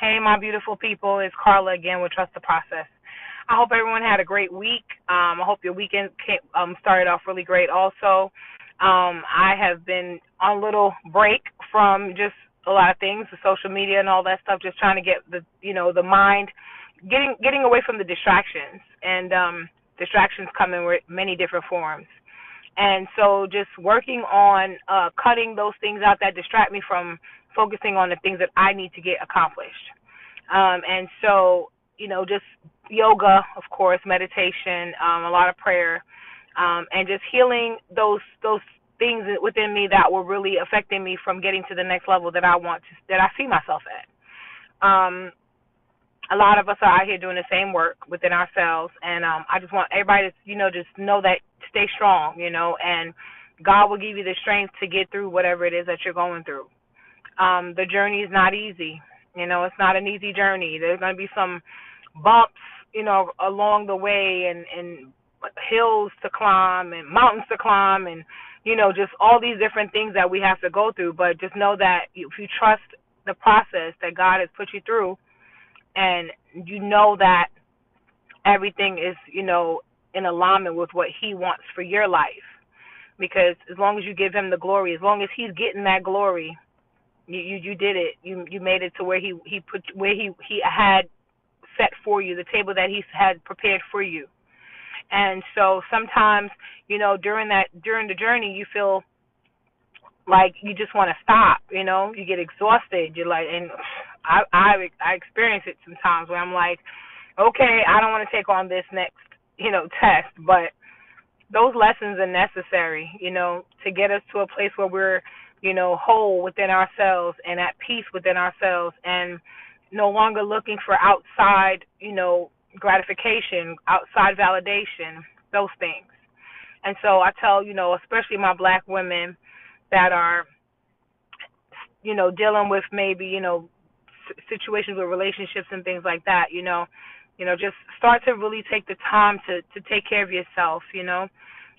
Hey, my beautiful people. It's Carla again with Trust the Process. I hope everyone had a great week. I hope your weekend started off really great also. I have been on a little break from just a lot of things, the social media and all that stuff, just trying to get the mind, getting away from the distractions. And distractions come in many different forms. And so just working on cutting those things out that distract me from focusing on the things that I need to get accomplished. And so, just yoga, of course, meditation, a lot of prayer, and just healing those things within me that were really affecting me from getting to the next level that I see myself at. A lot of us are out here doing the same work within ourselves, and I just want everybody to, just know that stay strong, and God will give you the strength to get through whatever it is that you're going through. The journey is not easy. It's not an easy journey. There's going to be some bumps, along the way, and hills to climb and mountains to climb, and just all these different things that we have to go through. But just know that if you trust the process that God has put you through, and you know that everything is, in alignment with what He wants for your life, because as long as you give Him the glory, as long as He's getting that glory, you did it. You made it to where he had set for you, the table that He had prepared for you. And so sometimes, during the journey, you feel like you just want to stop. You get exhausted. You're like, and I experience it sometimes where I'm like, okay, I don't want to take on this next test, but those lessons are necessary, to get us to a place where we're, whole within ourselves and at peace within ourselves, and no longer looking for outside, gratification, outside validation, those things. And so I tell, especially my black women that are, dealing with maybe, situations with relationships and things like that, just start to really take the time to take care of yourself,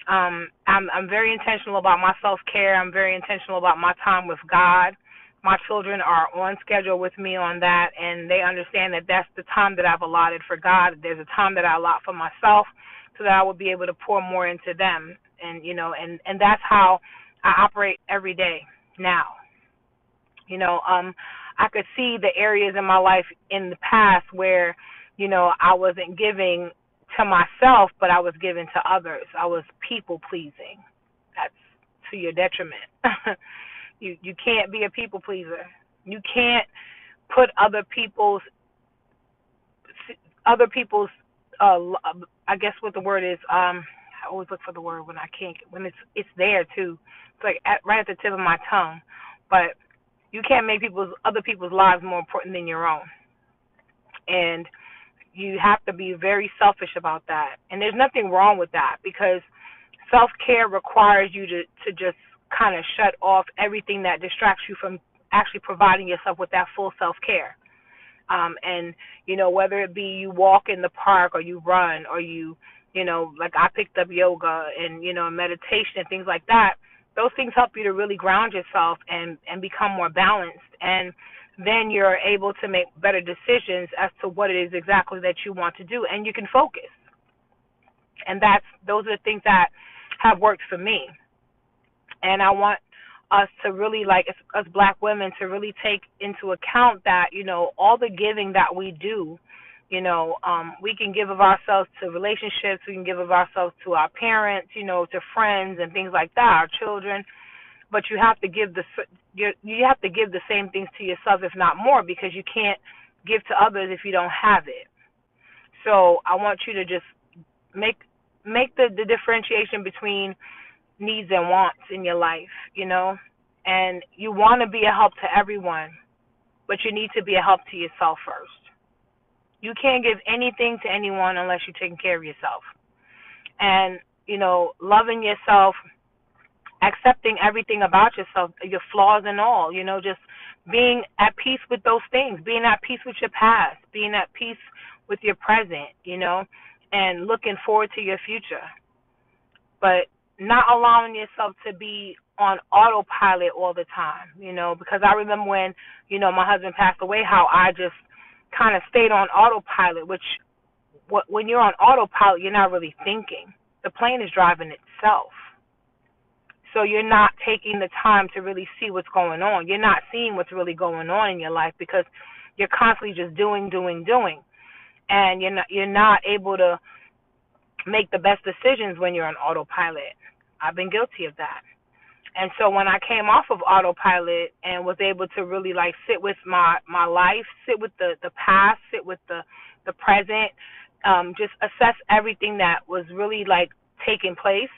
I'm very intentional about my self-care. I'm very intentional about my time with God. My children are on schedule with me on that, and they understand that that's the time that I've allotted for God. There's a time that I allot for myself so that I will be able to pour more into them. And, and that's how I operate every day now. I could see the areas in my life in the past where, I wasn't giving to myself, but I was giving to others. I was people pleasing. That's to your detriment. You can't be a people pleaser. You can't put other people's I guess what the word is, I always look for the word when I can't, when it's there too. It's like right at the tip of my tongue. But you can't make other people's lives more important than your own. And you have to be very selfish about that. And there's nothing wrong with that, because self-care requires you to just kind of shut off everything that distracts you from actually providing yourself with that full self-care. And, whether it be you walk in the park or you run or you, like I picked up yoga and, meditation and things like that, those things help you to really ground yourself and become more balanced. And then you're able to make better decisions as to what it is exactly that you want to do, and you can focus. And those are the things that have worked for me. And I want us to really, like us black women, to really take into account that, all the giving that we do, we can give of ourselves to relationships, we can give of ourselves to our parents, to friends and things like that, our children. But you have to give the same things to yourself, if not more, because you can't give to others if you don't have it. So I want you to just make the differentiation between needs and wants in your life, and you want to be a help to everyone, but you need to be a help to yourself first. You can't give anything to anyone unless you're taking care of yourself. And, loving yourself, accepting everything about yourself, your flaws and all, just being at peace with those things, being at peace with your past, being at peace with your present, and looking forward to your future. But not allowing yourself to be on autopilot all the time, because I remember when, my husband passed away, how I just kind of stayed on autopilot, which when you're on autopilot, you're not really thinking. The plane is driving itself. So you're not taking the time to really see what's going on. You're not seeing what's really going on in your life because you're constantly just doing, doing, doing. And you're not able to make the best decisions when you're on autopilot. I've been guilty of that. And so when I came off of autopilot and was able to really like sit with my life, sit with the past, sit with the present, just assess everything that was really like taking place,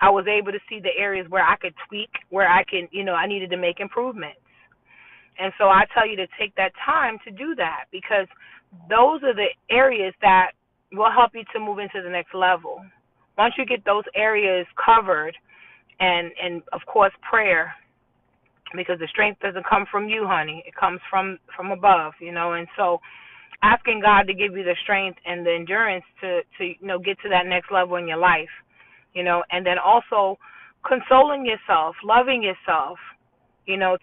I was able to see the areas where I could tweak, where I can, I needed to make improvements. And so I tell you to take that time to do that, because those are the areas that will help you to move into the next level. Once you get those areas covered, and of course prayer, because the strength doesn't come from you, honey. It comes from above, and so asking God to give you the strength and the endurance to get to that next level in your life, and then also consoling yourself, loving yourself,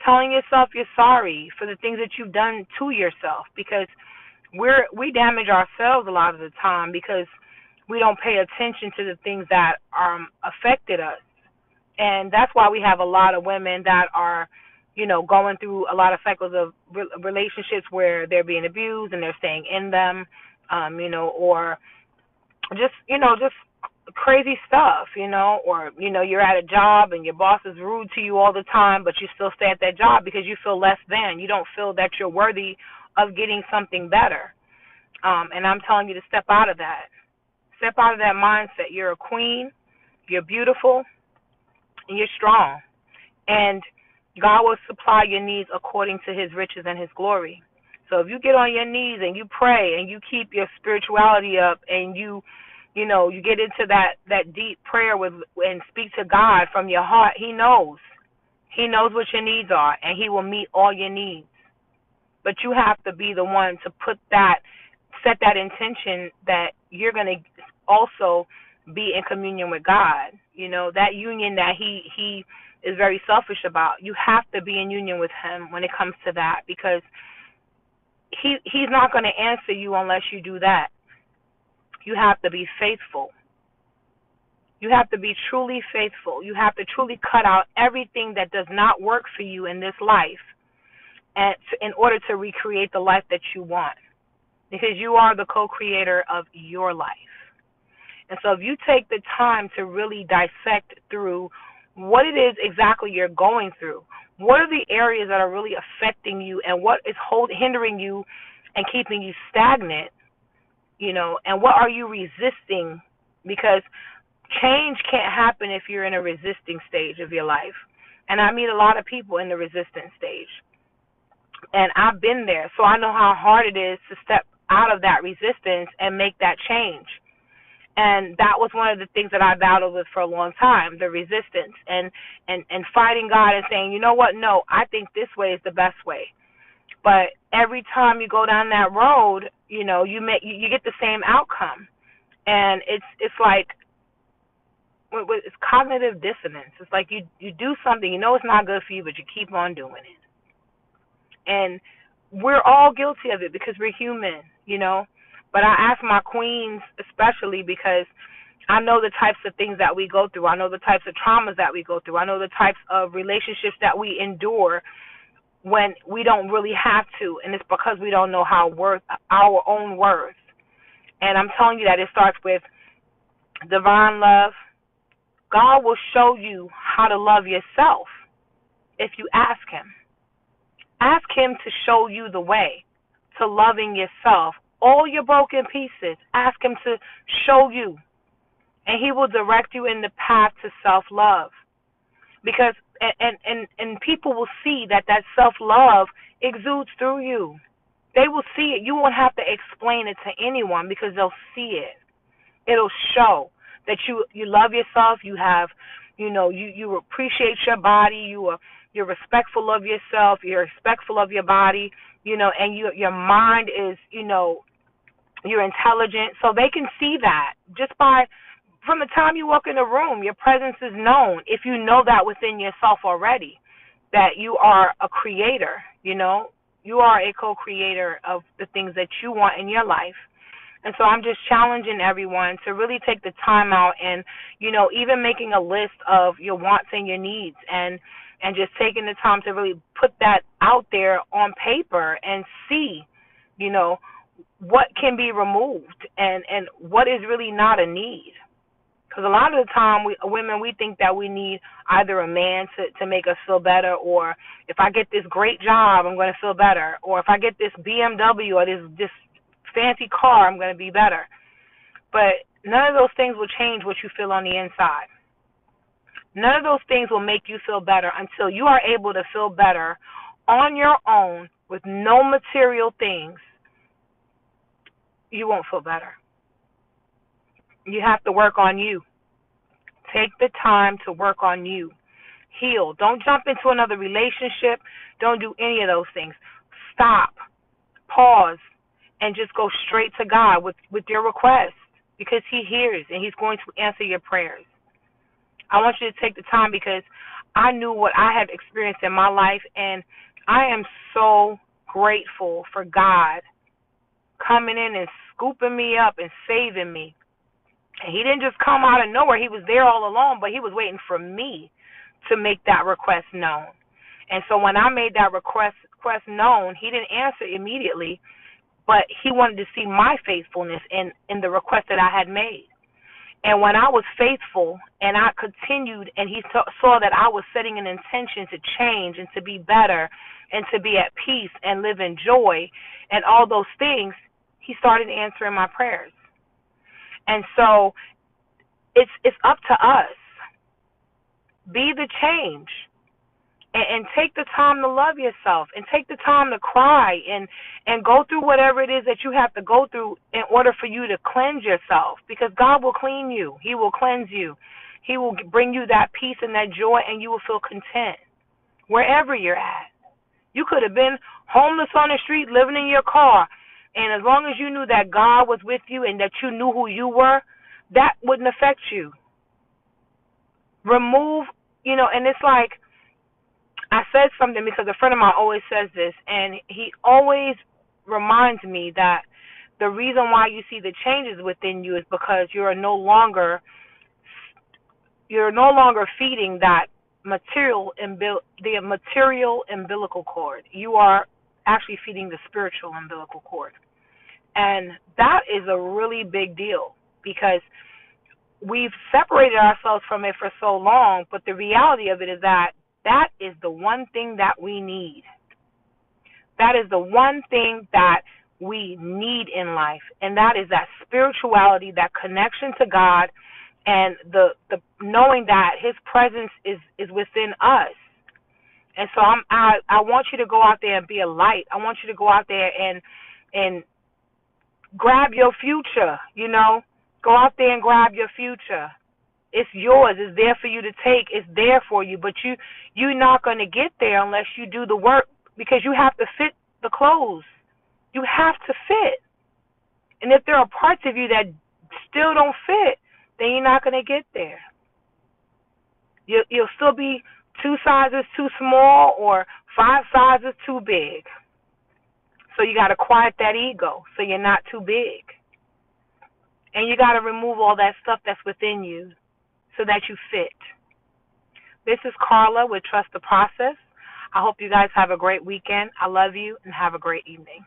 telling yourself you're sorry for the things that you've done to yourself, because we damage ourselves a lot of the time because we don't pay attention to the things that affected us. And that's why we have a lot of women that are, going through a lot of cycles of relationships where they're being abused and they're staying in them, or just crazy stuff, or, you're at a job and your boss is rude to you all the time, but you still stay at that job because you feel less than. You don't feel that you're worthy of getting something better. And I'm telling you to step out of that. Step out of that mindset. You're a queen. You're beautiful. And you're strong. And God will supply your needs according to his riches and his glory. So if you get on your knees and you pray and you keep your spirituality up and you get into that deep prayer and speak to God from your heart, he knows. He knows what your needs are, and he will meet all your needs. But you have to be the one to set that intention that you're going to also be in communion with God. That union that he is very selfish about. You have to be in union with him when it comes to that, because he's not going to answer you unless you do that. You have to be faithful. You have to be truly faithful. You have to truly cut out everything that does not work for you in this life, and in order to recreate the life that you want, because you are the co-creator of your life. And so if you take the time to really dissect through what it is exactly you're going through, what are the areas that are really affecting you, and what is hindering you and keeping you stagnant, and what are you resisting? Because change can't happen if you're in a resisting stage of your life. And I meet a lot of people in the resistant stage. And I've been there, so I know how hard it is to step out of that resistance and make that change. And that was one of the things that I battled with for a long time, the resistance and fighting God and saying, you know what, no, I think this way is the best way. But every time you go down that road, you get the same outcome. And it's like, it's cognitive dissonance. It's like you do something, it's not good for you, but you keep on doing it. And we're all guilty of it because we're human, But I ask my queens especially because I know the types of things that we go through. I know the types of traumas that we go through. I know the types of relationships that we endure when we don't really have to, and it's because we don't know our own worth. And I'm telling you that it starts with divine love. God will show you how to love yourself if you ask him. Ask him to show you the way to loving yourself. All your broken pieces, ask him to show you. And he will direct you in the path to self-love. Because, and people will see that self-love exudes through you. They will see it. You won't have to explain it to anyone because they'll see it. It'll show that you love yourself. You have, you appreciate your body. You're respectful of yourself. You're respectful of your body, and your mind is, you're intelligent. So they can see that just from the time you walk in the room, your presence is known. If you know that within yourself already, that you are a creator, you You are a co-creator of the things that you want in your life. And so I'm just challenging everyone to really take the time out and, even making a list of your wants and your needs, and just taking the time to really put that out there on paper and see, what can be removed and what is really not a need. Because a lot of the time, women, we think that we need either a man to make us feel better, or if I get this great job, I'm going to feel better, or if I get this BMW or this fancy car, I'm going to be better. But none of those things will change what you feel on the inside. None of those things will make you feel better until you are able to feel better on your own with no material things. You won't feel better. You have to work on you. Take the time to work on you. Heal. Don't jump into another relationship. Don't do any of those things. Stop. Pause. And just go straight to God with your request, because He hears and He's going to answer your prayers. I want you to take the time, because I knew what I had experienced in my life, and I am so grateful for God coming in and scooping me up and saving me. And He didn't just come out of nowhere. He was there all along, but He was waiting for me to make that request known. And so when I made that request known, He didn't answer immediately, but He wanted to see my faithfulness in the request that I had made. And when I was faithful and I continued, and He saw that I was setting an intention to change and to be better and to be at peace and live in joy and all those things, He started answering my prayers. And so it's up to us. Be the change. And take the time to love yourself, and take the time to cry and go through whatever it is that you have to go through in order for you to cleanse yourself, because God will clean you. He will cleanse you. He will bring you that peace and that joy, and you will feel content wherever you're at. You could have been homeless on the street, living in your car, and as long as you knew that God was with you and that you knew who you were, that wouldn't affect you. Remove, and it's like, I said something because a friend of mine always says this, and he always reminds me that the reason why you see the changes within you is because you're no longer feeding that the material umbilical cord. You are actually feeding the spiritual umbilical cord. And that is a really big deal, because we've separated ourselves from it for so long, but the reality of it is that is the one thing that we need. That is the one thing that we need in life, and that is that spirituality, that connection to God, and the knowing that His presence is within us. And so I want you to go out there and be a light. I want you to go out there and grab your future. Go out there and grab your future. It's yours. It's there for you to take. It's there for you. But you're not going to get there unless you do the work, because you have to fit the clothes. You have to fit. And if there are parts of you that still don't fit, then you're not going to get there. You'll still be 2 sizes too small or 5 sizes too big. So you got to quiet that ego so you're not too big. And you got to remove all that stuff that's within you so that you fit. This is Carla with Trust the Process. I hope you guys have a great weekend. I love you, and have a great evening.